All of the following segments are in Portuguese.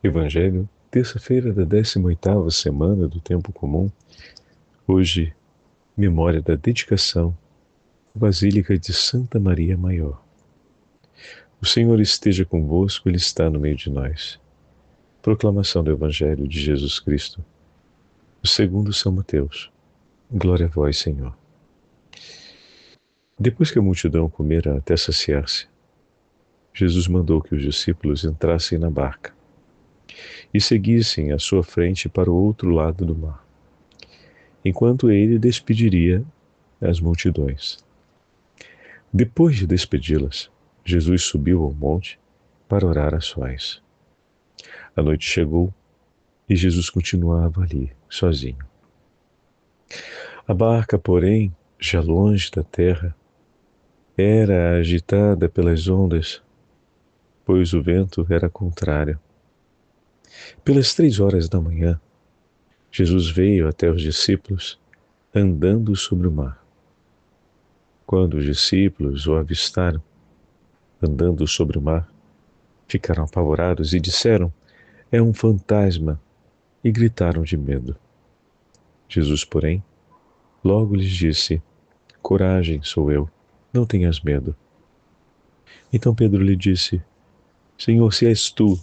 Evangelho, terça-feira da 18ª semana do Tempo Comum. Hoje, memória da dedicação à Basílica de Santa Maria Maior. O Senhor esteja convosco, Ele está no meio de nós. Proclamação do Evangelho de Jesus Cristo, segundo São Mateus. Glória a vós, Senhor. Depois que a multidão comera até saciar-se, Jesus mandou que os discípulos entrassem na barca e seguissem à sua frente para o outro lado do mar, enquanto ele despediria as multidões. Depois de despedi-las, Jesus subiu ao monte para orar a sós. A noite chegou e Jesus continuava ali, sozinho. A barca, porém, já longe da terra, era agitada pelas ondas, pois o vento era contrário. Pelas 3 horas da manhã, Jesus veio até os discípulos, andando sobre o mar. Quando os discípulos o avistaram, andando sobre o mar, ficaram apavorados e disseram: "É um fantasma", e gritaram de medo. Jesus, porém, logo lhes disse: "Coragem, sou eu, não tenhas medo." Então Pedro lhe disse: "Senhor, se és tu,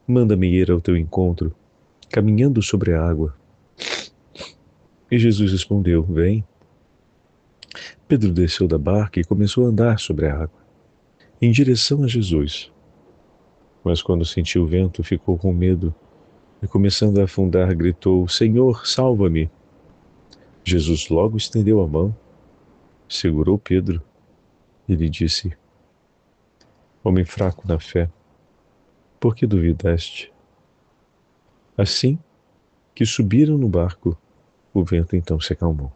manda-me ir ao teu encontro, caminhando sobre a água." E Jesus respondeu: "Vem." Pedro desceu da barca e começou a andar sobre a água, em direção a Jesus. Mas quando sentiu o vento, ficou com medo e, começando a afundar, gritou: "Senhor, salva-me." Jesus logo estendeu a mão, segurou Pedro e lhe disse: "Homem fraco na fé, por que duvidaste?" Assim que subiram no barco, o vento então se acalmou.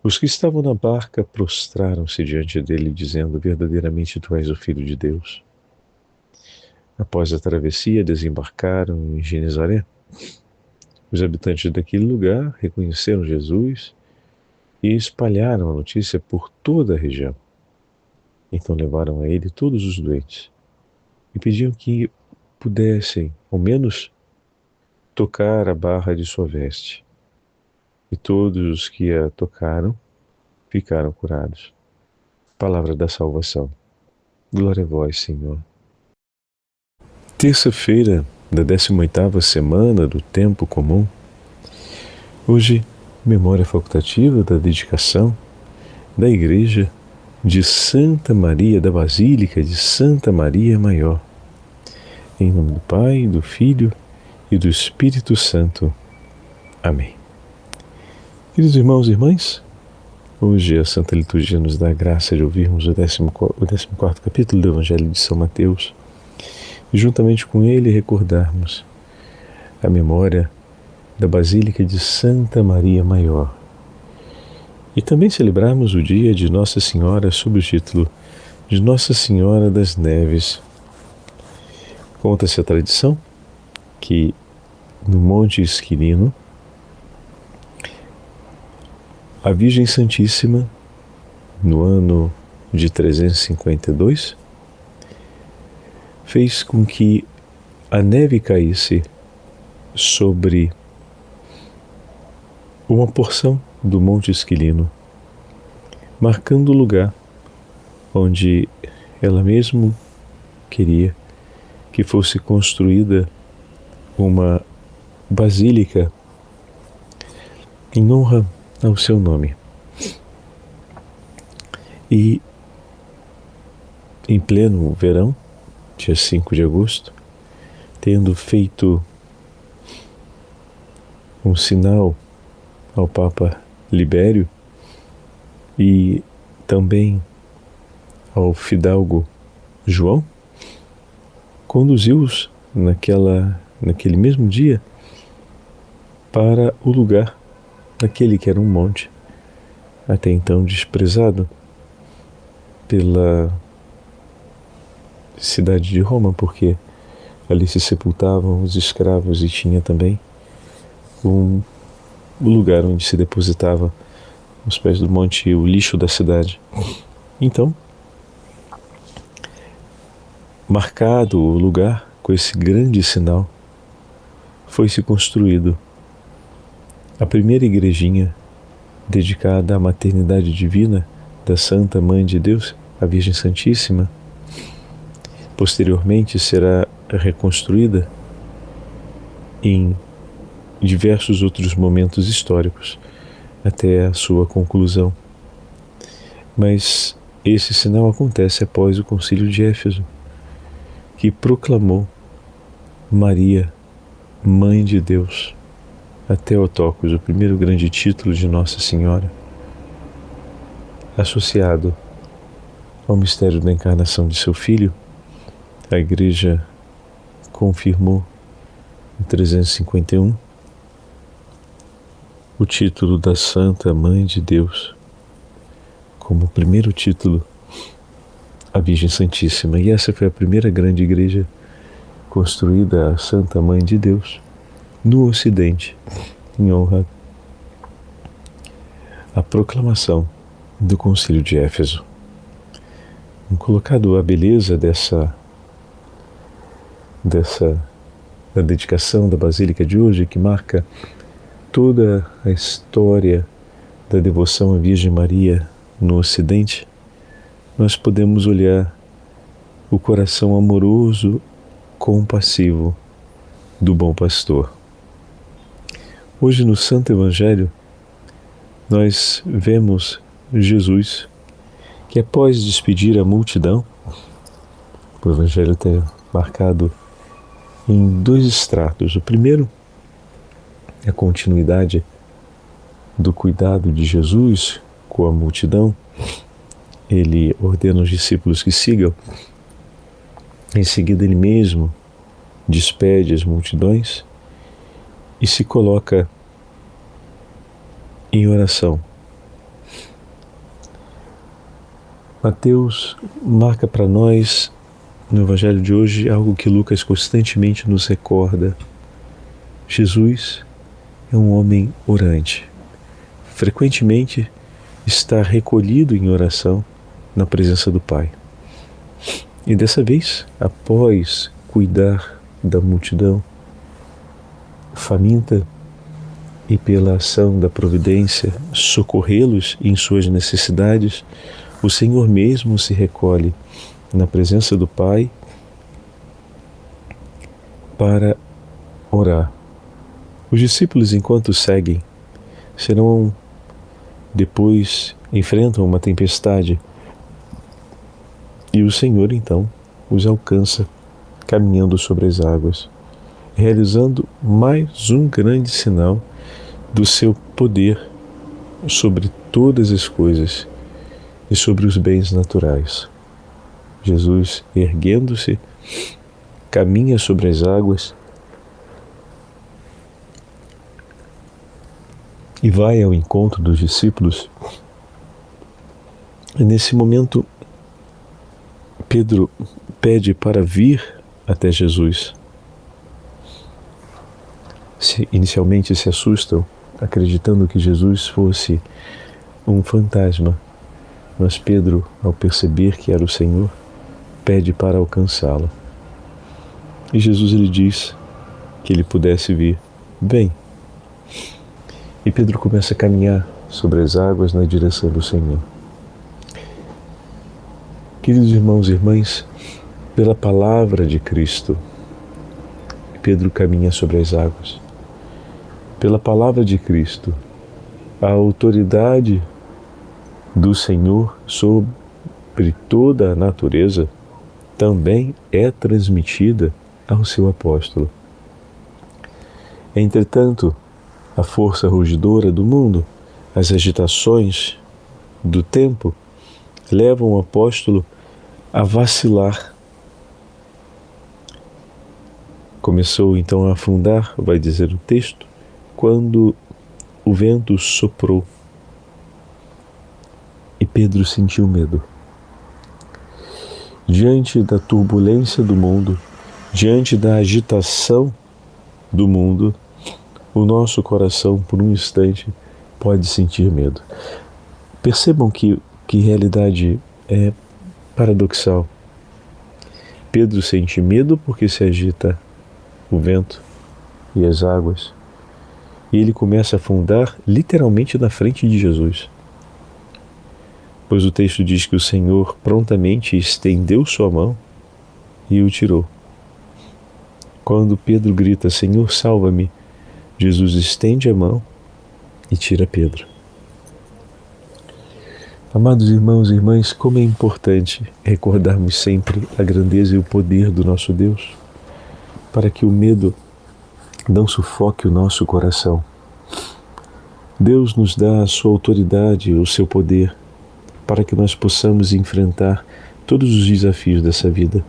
Os que estavam na barca prostraram-se diante dele, dizendo: "Verdadeiramente tu és o Filho de Deus." Após a travessia, desembarcaram em Genezaré. Os habitantes daquele lugar reconheceram Jesus e espalharam a notícia por toda a região. Então levaram a ele todos os doentes e pediam que pudessem, ao menos, tocar a barra de sua veste. E todos os que a tocaram ficaram curados. Palavra da salvação. Glória a vós, Senhor. Terça-feira da 18ª semana do Tempo Comum. Hoje, memória facultativa da dedicação da Igreja de Santa Maria, da Basílica de Santa Maria Maior. Em nome do Pai, do Filho e do Espírito Santo. Amém. Queridos irmãos e irmãs, hoje a Santa Liturgia nos dá a graça de ouvirmos o 14º capítulo do Evangelho de São Mateus e, juntamente com ele, recordarmos a memória da Basílica de Santa Maria Maior. E também celebrarmos o dia de Nossa Senhora sob o título de Nossa Senhora das Neves. Conta-se a tradição que no Monte Esquilino, a Virgem Santíssima, no ano de 352, fez com que a neve caísse sobre uma porção do Monte Esquilino, marcando o lugar onde ela mesma queria que fosse construída uma basílica em honra ao seu nome. E em pleno verão, dia 5 de agosto, tendo feito um sinal ao Papa Libério e também ao fidalgo João, conduziu-os naquele mesmo dia para o lugar, aquele que era um monte, até então desprezado pela cidade de Roma, porque ali se sepultavam os escravos e tinha também o lugar onde se depositava aos pés do monte o lixo da cidade. Então, marcado o lugar com esse grande sinal, foi se construído a primeira igrejinha dedicada à maternidade divina da Santa Mãe de Deus, a Virgem Santíssima. Posteriormente será reconstruída em diversos outros momentos históricos, até a sua conclusão. Mas esse sinal acontece após o Concílio de Éfeso, que proclamou Maria, Mãe de Deus, a Theotokos, o primeiro grande título de Nossa Senhora, associado ao mistério da encarnação de seu Filho. A Igreja confirmou em 351 o título da Santa Mãe de Deus como primeiro título à Virgem Santíssima. E essa foi a primeira grande igreja construída à Santa Mãe de Deus no Ocidente, em honra à proclamação do Concílio de Éfeso. Colocado a beleza da dedicação da Basílica de hoje, que marca toda a história da devoção à Virgem Maria no Ocidente, nós podemos olhar o coração amoroso, compassivo do bom pastor. Hoje no Santo Evangelho, nós vemos Jesus que, após despedir a multidão, o Evangelho está marcado em dois estratos. O primeiro é a continuidade do cuidado de Jesus com a multidão. Ele ordena aos discípulos que sigam. Em seguida, ele mesmo despede as multidões e se coloca em oração. Mateus marca para nós, no Evangelho de hoje, algo que Lucas constantemente nos recorda. Jesus é um homem orante. Frequentemente está recolhido em oração na presença do Pai. E dessa vez, após cuidar da multidão faminta e pela ação da providência socorrê-los em suas necessidades, o Senhor mesmo se recolhe na presença do Pai para orar. Os discípulos, enquanto seguem, depois enfrentam uma tempestade e o Senhor então os alcança caminhando sobre as águas, realizando mais um grande sinal do seu poder sobre todas as coisas e sobre os bens naturais. Jesus, erguendo-se, caminha sobre as águas e vai ao encontro dos discípulos. E nesse momento, Pedro pede para vir até Jesus. Inicialmente se assustam, acreditando que Jesus fosse um fantasma, mas Pedro, ao perceber que era o Senhor, pede para alcançá-lo. E Jesus lhe diz que ele pudesse vir. Vem. E Pedro começa a caminhar sobre as águas na direção do Senhor. Queridos irmãos e irmãs, pela palavra de Cristo, Pedro caminha sobre as águas. Pela palavra de Cristo, a autoridade do Senhor sobre toda a natureza também é transmitida ao seu apóstolo. Entretanto, a força rugidora do mundo, as agitações do tempo, levam o apóstolo a vacilar. Começou então a afundar, vai dizer o texto, quando o vento soprou e Pedro sentiu medo. Diante da turbulência do mundo, diante da agitação do mundo, o nosso coração, por um instante, pode sentir medo. Percebam que realidade é paradoxal. Pedro sente medo porque se agita o vento e as águas. E ele começa a afundar literalmente na frente de Jesus. Pois o texto diz que o Senhor prontamente estendeu sua mão e o tirou. Quando Pedro grita, Senhor, salva-me, Jesus estende a mão e tira Pedro. Amados irmãos e irmãs, como é importante recordarmos sempre a grandeza e o poder do nosso Deus, para que o medo não sufoque o nosso coração. Deus nos dá a sua autoridade, o seu poder, para que nós possamos enfrentar todos os desafios dessa vida.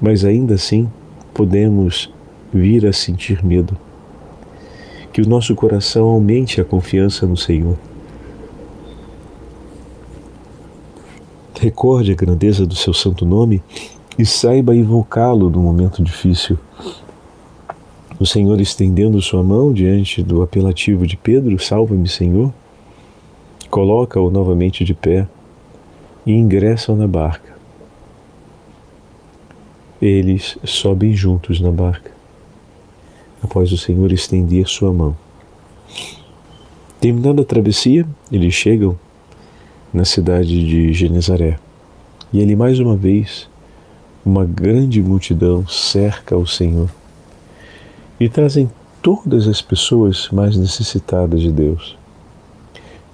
Mas ainda assim, podemos vir a sentir medo. Que o nosso coração aumente a confiança no Senhor. Recorde a grandeza do seu santo nome e saiba invocá-lo no momento difícil. O Senhor, estendendo sua mão diante do apelativo de Pedro, salva-me, Senhor, coloca-o novamente de pé e ingressam na barca. Eles sobem juntos na barca, após o Senhor estender sua mão. Terminada a travessia, eles chegam na cidade de Genezaré. E ali, mais uma vez, uma grande multidão cerca o Senhor e trazem todas as pessoas mais necessitadas de Deus.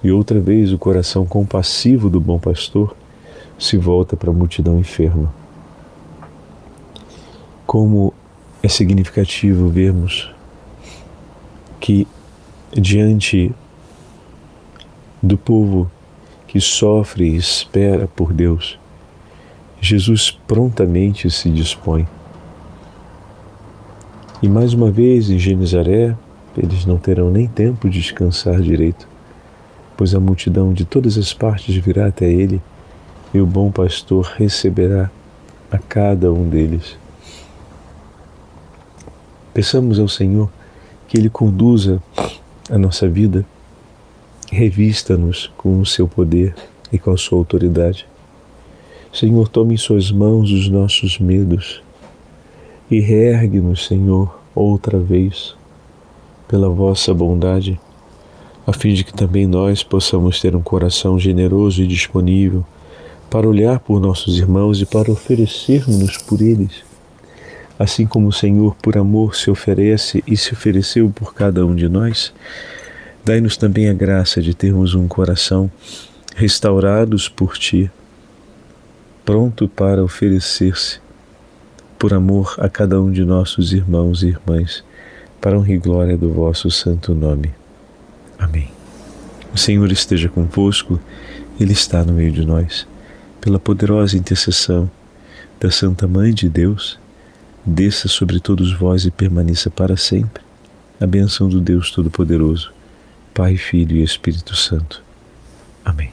E outra vez o coração compassivo do bom pastor se volta para a multidão enferma. Como é significativo vermos que diante do povo que sofre e espera por Deus, Jesus prontamente se dispõe. E mais uma vez em Genezaré, eles não terão nem tempo de descansar direito, pois a multidão de todas as partes virá até ele e o bom pastor receberá a cada um deles. Peçamos ao Senhor que Ele conduza a nossa vida, revista-nos com o seu poder e com a sua autoridade. Senhor, tome em suas mãos os nossos medos e reergue-nos, Senhor, outra vez, pela vossa bondade, a fim de que também nós possamos ter um coração generoso e disponível para olhar por nossos irmãos e para oferecermos-nos por eles, assim como o Senhor, por amor, se oferece e se ofereceu por cada um de nós. Dai-nos também a graça de termos um coração restaurados por Ti, pronto para oferecer-se por amor a cada um de nossos irmãos e irmãs, para honra e glória do vosso santo nome. Amém. O Senhor esteja convosco, Ele está no meio de nós. Pela poderosa intercessão da Santa Mãe de Deus, desça sobre todos vós e permaneça para sempre a bênção do Deus Todo-Poderoso, Pai, Filho e Espírito Santo. Amém.